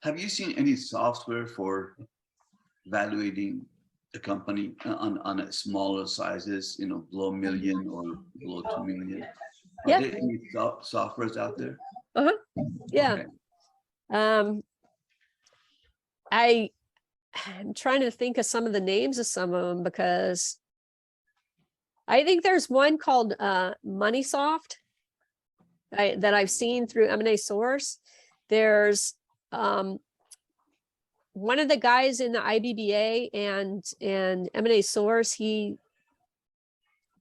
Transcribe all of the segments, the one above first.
Have you seen any software for evaluating a company on a smaller sizes, below a million or below 2 million? Are Yeah. there any softwares out there? Yeah. Okay. I'm trying to think of some of the names of some of them, because I think there's one called MoneySoft that I've seen through M&A Source. There's one of the guys in the IBBA and M&A Source, he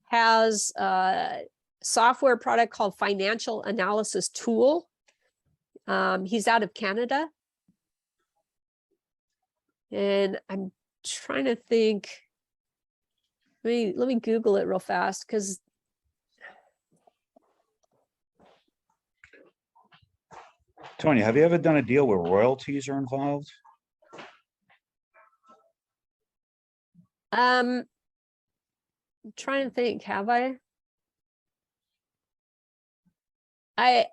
has a software product called Financial Analysis Tool. He's out of Canada. And I'm trying to think, let me Google it real fast, because Tony, have you ever done a deal where royalties are involved? I'm trying to think, have I? I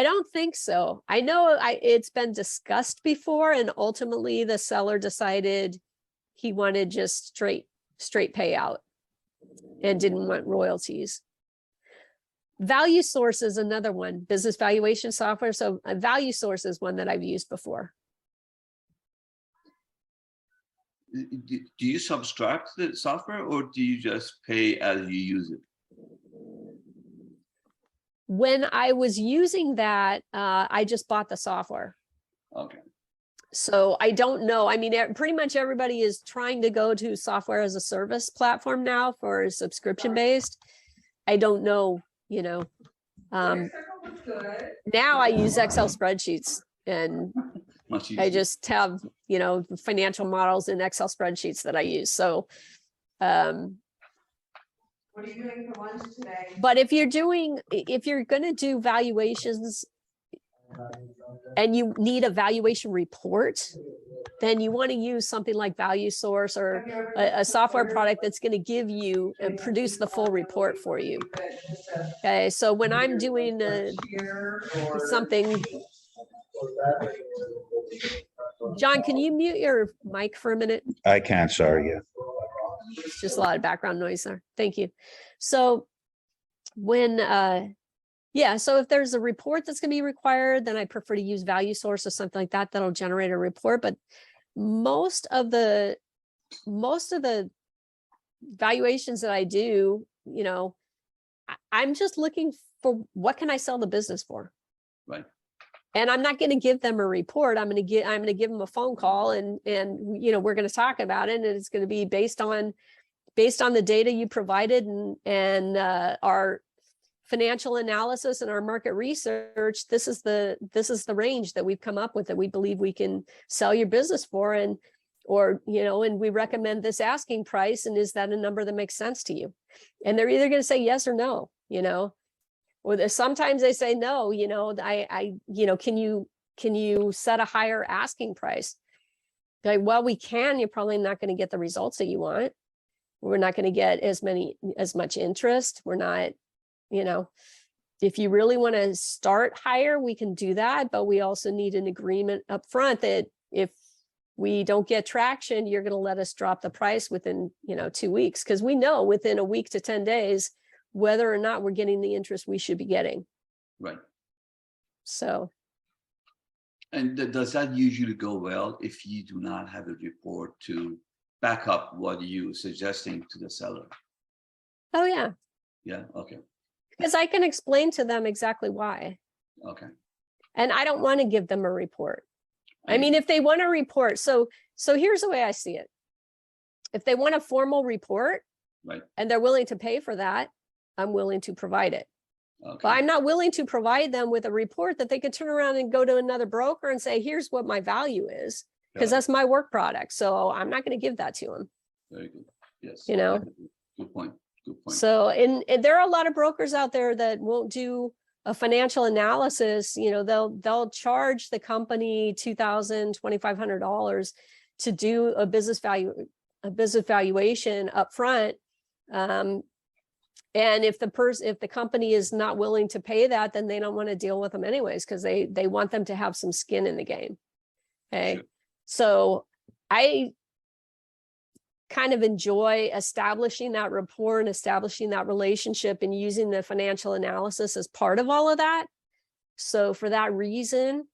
don't think so. I know it's been discussed before, and ultimately the seller decided he wanted just straight payout and didn't want royalties. Value Source is another one, business valuation software. So a Value Source is one that I've used before. Do you subscribe to the software, or do you just pay as you use it? When I was using that, I just bought the software. Okay. So I don't know. I mean, pretty much everybody is trying to go to software as a service platform now for subscription based. I don't know, now I use Excel spreadsheets, and Much easier. I just have, financial models in Excel spreadsheets that I use. So, what are you doing for lunch today? but if you're going to do valuations and you need a valuation report, then you want to use something like Value Source or a software product that's going to give you and produce the full report for you. Okay, so when I'm doing something, John, can you mute your mic for a minute? I can't, sorry, yeah. It's just a lot of background noise there. Thank you. So when, so if there's a report that's going to be required, then I prefer to use Value Source or something like that that'll generate a report. But most of the valuations that I do, I'm just looking for what can I sell the business for. Right. And I'm not going to give them a report. I'm going to give them a phone call, and we're going to talk about it, and it's going to be based on the data you provided and our financial analysis and our market research. This is the range that we've come up with that we believe we can sell your business for, and we recommend this asking price, and is that a number that makes sense to you? And they're either going to say yes or no, or sometimes they say no, can you set a higher asking price? Like, well, we can. You're probably not going to get the results that you want. We're not going to get as much interest. We're not, if you really want to start higher, we can do that. But we also need an agreement up front that if we don't get traction, you're going to let us drop the price within, 2 weeks. Because we know within a week to 10 days, whether or not we're getting the interest we should be getting. Right. So. And does that usually go well if you do not have a report to back up what you're suggesting to the seller? Oh, yeah. Yeah. Okay. Because I can explain to them exactly why. Okay. And I don't want to give them a report. I mean, if they want a report, so here's the way I see it. If they want a formal report, right, and they're willing to pay for that, I'm willing to provide it. Okay. But I'm not willing to provide them with a report that they could turn around and go to another broker and say, here's what my value is, because that's my work product. So I'm not going to give that to them. Very good. Yes. Good point. Good point. So, and there are a lot of brokers out there that won't do a financial analysis. They'll charge the company $2,000, $2,500 to do a business valuation up front. And if the company is not willing to pay that, then they don't want to deal with them anyways, because they want them to have some skin in the game. Okay. Sure. So I kind of enjoy establishing that rapport and establishing that relationship and using the financial analysis as part of all of that. So for that reason,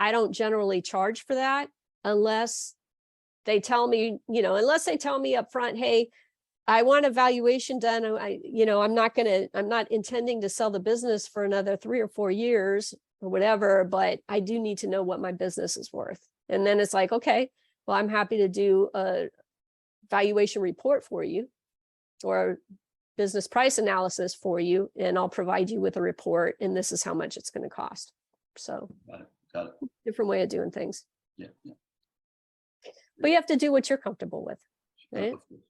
I don't generally charge for that unless they tell me, unless they tell me up front, hey, I want a valuation done. I'm not intending to sell the business for another 3 or 4 years or whatever, but I do need to know what my business is worth. And then it's like, okay, well, I'm happy to do a valuation report for you or business price analysis for you, and I'll provide you with a report, and this is how much it's going to cost. So Got it. different way of doing things, Yeah. but you have to do what you're comfortable with. Right. Of course.